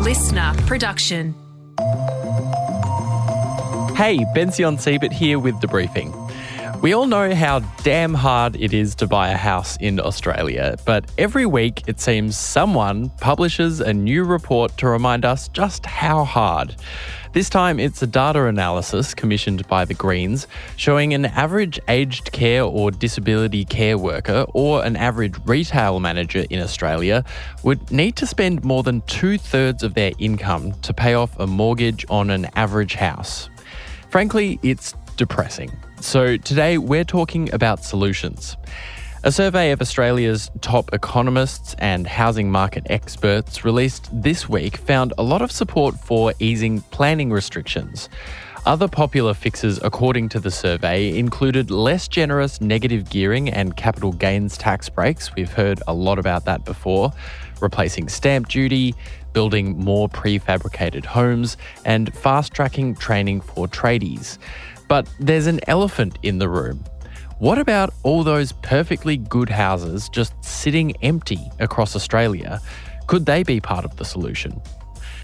LiSTNR production. Hey, Bension Siebert here with the briefing. We all know how damn hard it is to buy a house in Australia, but every week it seems someone publishes a new report to remind us just how hard. This time it's a data analysis commissioned by the Greens showing an average aged care or disability care worker or an average retail manager in Australia would need to spend more than 2/3 of their income to pay off a mortgage on an average house. Frankly, it's depressing. So today we're talking about solutions. A survey of Australia's top economists and housing market experts released this week found a lot of support for easing planning restrictions. Other popular fixes according to the survey included less generous negative gearing and capital gains tax breaks. We've heard a lot about that before. Replacing stamp duty, building more prefabricated homes, and fast-tracking training for tradies. But there's an elephant in the room. What about all those perfectly good houses just sitting empty across Australia? Could they be part of the solution?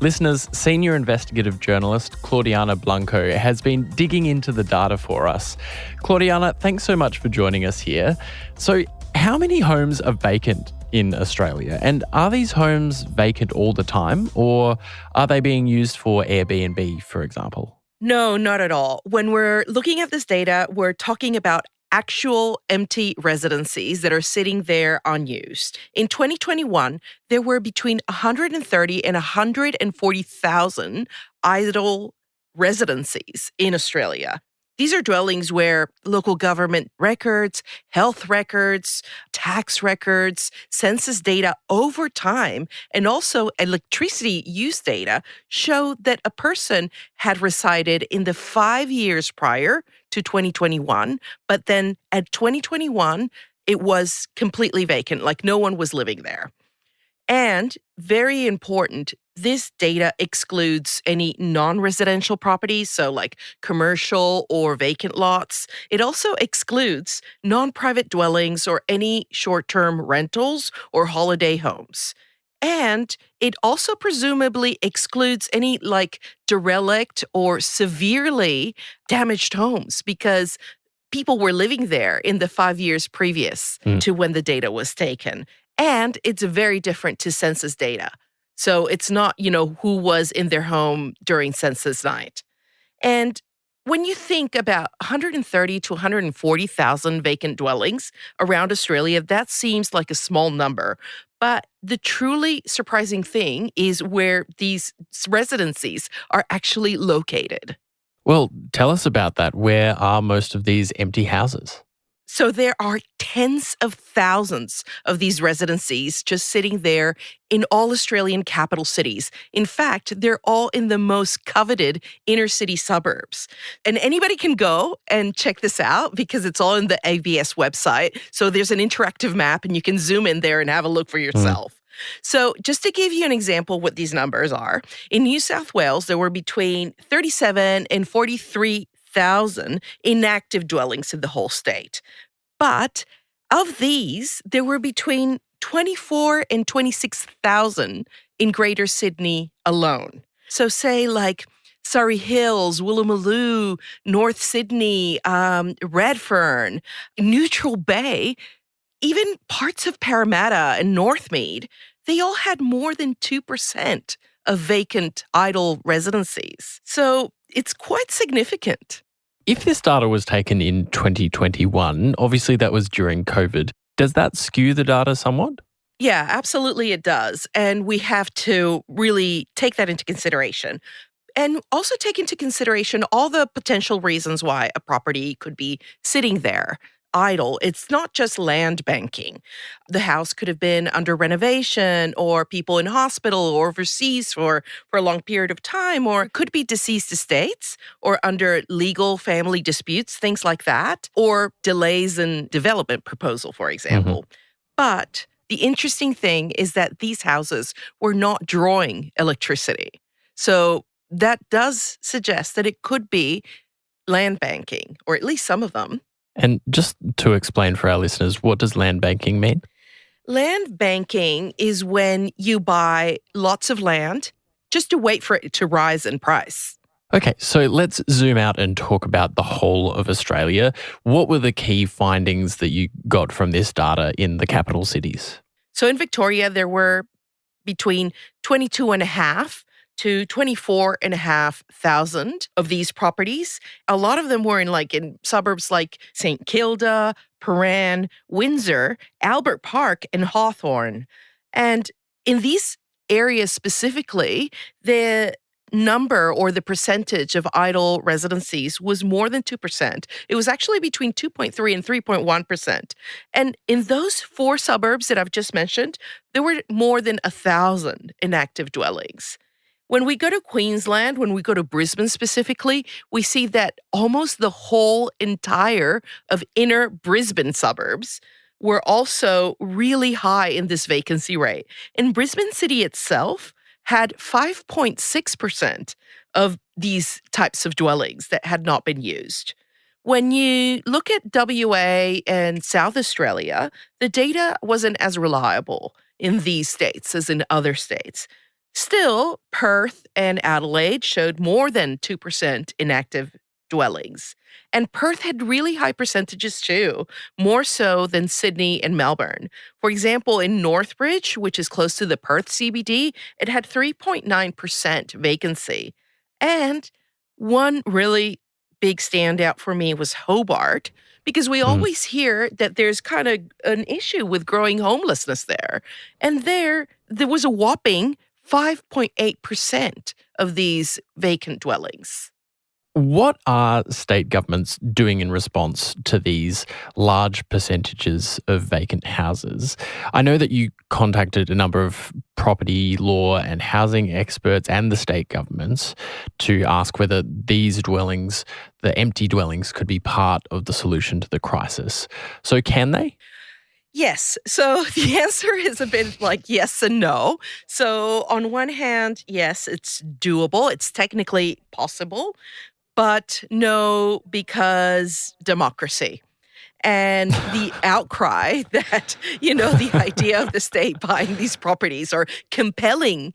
Listeners, senior investigative journalist Claudianna Blanco has been digging into the data for us. Claudianna, thanks so much for joining us here. So, how many homes are vacant in Australia? And are these homes vacant all the time, or are they being used for Airbnb, for example? No, not at all. When we're looking at this data, we're talking about actual empty residencies that are sitting there unused. In 2021, there were between 130 and 140,000 idle residencies in Australia. These are dwellings where local government records, health records, tax records, census data over time, and also electricity use data show that a person had resided in the 5 years prior to 2021, but then at 2021, it was completely vacant, like no one was living there. And very important, this data excludes any non-residential properties, so like commercial or vacant lots. It also excludes non-private dwellings or any short-term rentals or holiday homes. And it also presumably excludes any like derelict or severely damaged homes because people were living there in the 5 years previous to when the data was taken. And it's very different to census data. So it's not, who was in their home during census night. And when you think about 130 to 140,000 vacant dwellings around Australia, that seems like a small number. But the truly surprising thing is where these residencies are actually located. Well, tell us about that. Where are most of these empty houses? So there are tens of thousands of these residencies just sitting there in all Australian capital cities. In fact, they're all in the most coveted inner city suburbs. And anybody can go and check this out because it's all in the ABS website. So there's an interactive map and you can zoom in there and have a look for yourself. So just to give you an example of what these numbers are, in New South Wales, there were between 37 and 43,000 inactive dwellings in the whole state. But of these, there were between 24 and 26,000 in Greater Sydney alone. So say like Surrey Hills, Woolloomooloo, North Sydney, Redfern, Neutral Bay, even parts of Parramatta and Northmead, they all had more than 2% of vacant idle residencies. So it's quite significant. If this data was taken in 2021, obviously that was during COVID, does that skew the data somewhat? Yeah, absolutely it does. And we have to really take that into consideration. And also take into consideration all the potential reasons why a property could be sitting there idle. It's not just land banking. The house could have been under renovation or people in hospital or overseas for a long period of time, or it could be deceased estates or under legal family disputes, things like that, or delays in development proposal, for example. But the interesting thing is that these houses were not drawing electricity. So that does suggest that it could be land banking, or at least some of them. And just to explain for our listeners, what does land banking mean? Land banking is when you buy lots of land just to wait for it to rise in price. Okay, so let's zoom out and talk about the whole of Australia. What were the key findings that you got from this data in the capital cities? So in Victoria, there were between 22.5 to 24,500 of these properties. A lot of them were in suburbs like St Kilda, Prahran, Windsor, Albert Park, and Hawthorne. And in these areas specifically, the number or the percentage of idle residencies was more than 2%. It was actually between 2.3 and 3.1%. And in those 4 suburbs that I've just mentioned, there were more than 1,000 inactive dwellings. When we go to Queensland, when we go to Brisbane specifically, we see that almost the whole entire of inner Brisbane suburbs were also really high in this vacancy rate. And Brisbane City itself had 5.6% of these types of dwellings that had not been used. When you look at WA and South Australia, the data wasn't as reliable in these states as in other states. Still, Perth and Adelaide showed more than 2% inactive dwellings. And Perth had really high percentages too, more so than Sydney and Melbourne. For example, in Northbridge, which is close to the Perth CBD, it had 3.9% vacancy. And one really big standout for me was Hobart, because we always hear that there's kind of an issue with growing homelessness there. And there was a whopping 5.8% of these vacant dwellings. What are state governments doing in response to these large percentages of vacant houses? I know that you contacted a number of property law and housing experts and the state governments to ask whether these dwellings, the empty dwellings, could be part of the solution to the crisis. So can they? Yes. So the answer is a bit like yes and no. So on one hand, yes, it's doable. It's technically possible. But no, because democracy. And the outcry that, the idea of the state buying these properties or compelling,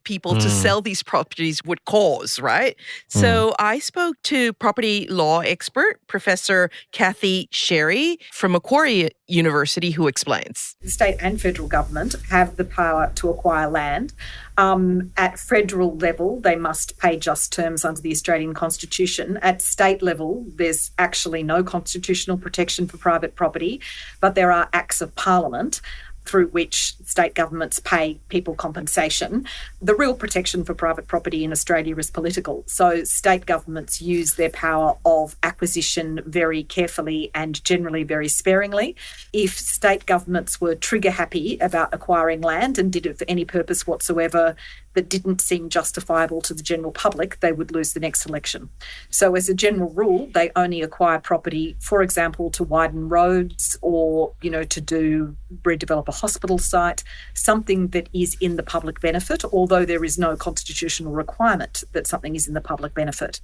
people to sell these properties would cause, right? So I spoke to property law expert, Professor Kathy Sherry from Macquarie University, who explains. The state and federal government have the power to acquire land. At federal level, they must pay just terms under the Australian Constitution. At state level, there's actually no constitutional protection for private property, but there are acts of parliament through which state governments pay people compensation. The real protection for private property in Australia is political. So state governments use their power of acquisition very carefully and generally very sparingly. If state governments were trigger happy about acquiring land and did it for any purpose whatsoever that didn't seem justifiable to the general public, they would lose the next election. So as a general rule, they only acquire property, for example, to widen roads or, to redevelop a hospital site, something that is in the public benefit, although there is no constitutional requirement that something is in the public benefit.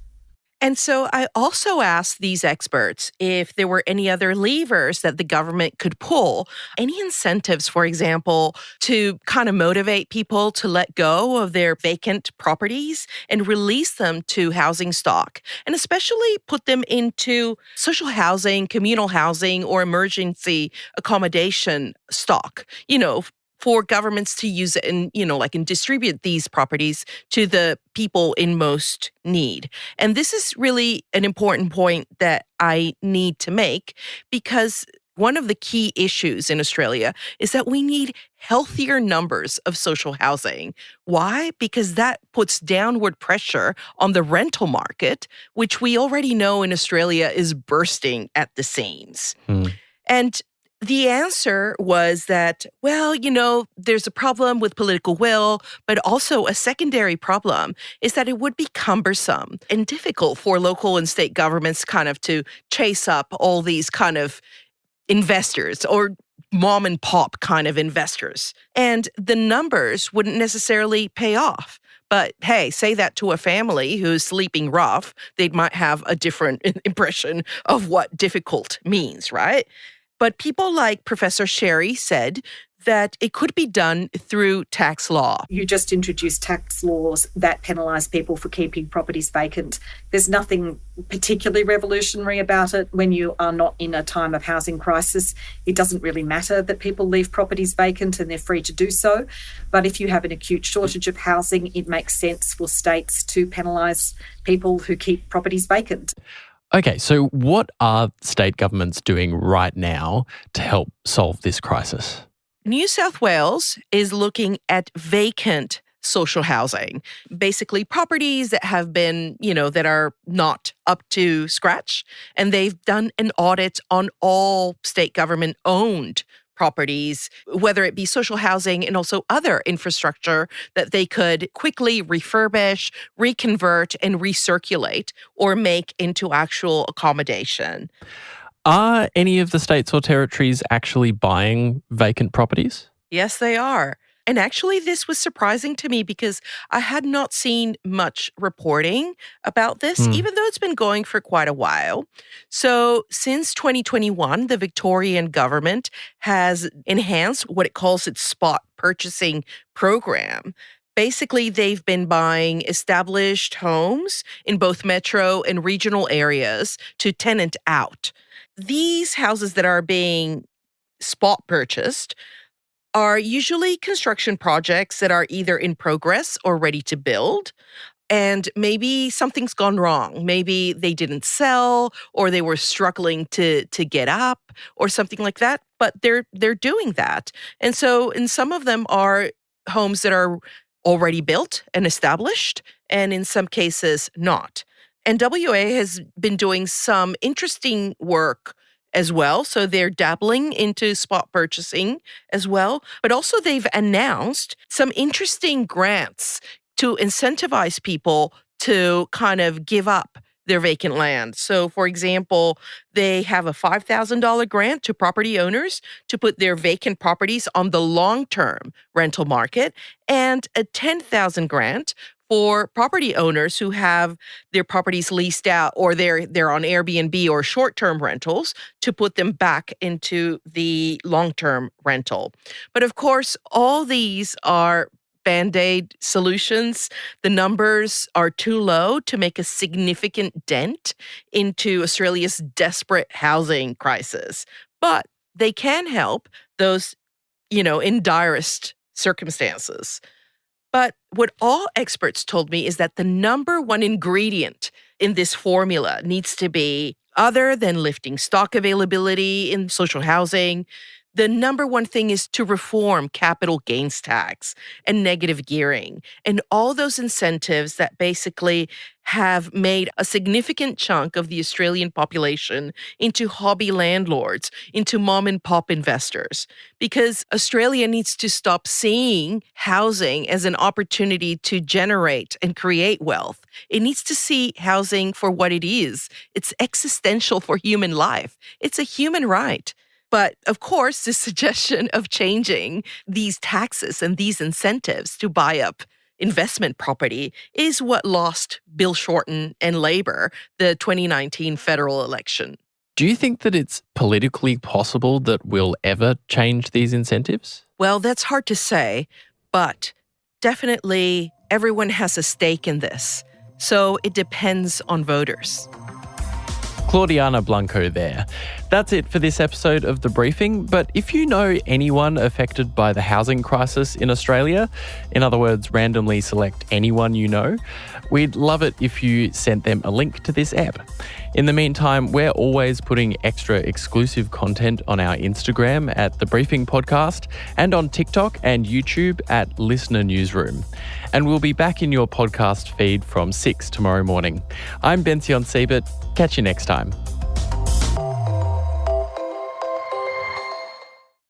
And so I also asked these experts if there were any other levers that the government could pull, any incentives, for example, to kind of motivate people to let go of their vacant properties and release them to housing stock, and especially put them into social housing, communal housing, or emergency accommodation stock, for governments to use it and distribute these properties to the people in most need. And this is really an important point that I need to make, because one of the key issues in Australia is that we need healthier numbers of social housing. Why? Because that puts downward pressure on the rental market, which we already know in Australia is bursting at the seams. And the answer was that, there's a problem with political will, but also a secondary problem is that it would be cumbersome and difficult for local and state governments kind of to chase up all these kind of investors or mom and pop kind of investors. And the numbers wouldn't necessarily pay off. But hey, say that to a family who's sleeping rough, they might have a different impression of what difficult means, right? But people like Professor Sherry said that it could be done through tax law. You just introduced tax laws that penalise people for keeping properties vacant. There's nothing particularly revolutionary about it. When you are not in a time of housing crisis, it doesn't really matter that people leave properties vacant and they're free to do so. But if you have an acute shortage of housing, it makes sense for states to penalise people who keep properties vacant. Okay, so what are state governments doing right now to help solve this crisis? New South Wales is looking at vacant social housing, basically properties that have been, that are not up to scratch. And they've done an audit on all state government owned properties, whether it be social housing and also other infrastructure that they could quickly refurbish, reconvert, and recirculate or make into actual accommodation. Are any of the states or territories actually buying vacant properties? Yes, they are. And actually, this was surprising to me because I had not seen much reporting about this, even though it's been going for quite a while. So since 2021, the Victorian government has enhanced what it calls its spot purchasing program. Basically, they've been buying established homes in both metro and regional areas to tenant out. These houses that are being spot purchased are usually construction projects that are either in progress or ready to build. And maybe something's gone wrong. Maybe they didn't sell or they were struggling to get up or something like that. But they're doing that. And so in some of them are homes that are already built and established, and in some cases not. And WA has been doing some interesting work as well. So they're dabbling into spot purchasing as well. But also they've announced some interesting grants to incentivize people to kind of give up their vacant land. So, for example, they have a $5,000 grant to property owners to put their vacant properties on the long-term rental market, and a $10,000 grant for property owners who have their properties leased out or they're on Airbnb or short-term rentals to put them back into the long-term rental. But of course, all these are Band-Aid solutions. The numbers are too low to make a significant dent into Australia's desperate housing crisis. But they can help those, in direst circumstances. But what all experts told me is that the number one ingredient in this formula needs to be, other than lifting stock availability in social housing, the number one thing is to reform capital gains tax and negative gearing and all those incentives that basically have made a significant chunk of the Australian population into hobby landlords, into mom and pop investors. Because Australia needs to stop seeing housing as an opportunity to generate and create wealth. It needs to see housing for what it is. It's existential for human life. It's a human right. But of course, the suggestion of changing these taxes and these incentives to buy up investment property is what lost Bill Shorten and Labor the 2019 federal election. Do you think that it's politically possible that we'll ever change these incentives? Well, that's hard to say, but definitely everyone has a stake in this. So it depends on voters. Claudianna Blanco there. That's it for this episode of The Briefing, but if you know anyone affected by the housing crisis in Australia, in other words, randomly select anyone you know, we'd love it if you sent them a link to this app. In the meantime, we're always putting extra exclusive content on our Instagram at The Briefing Podcast and on TikTok and YouTube at LiSTNR Newsroom. And we'll be back in your podcast feed from 6 tomorrow morning. I'm Bension Siebert. Catch you next time.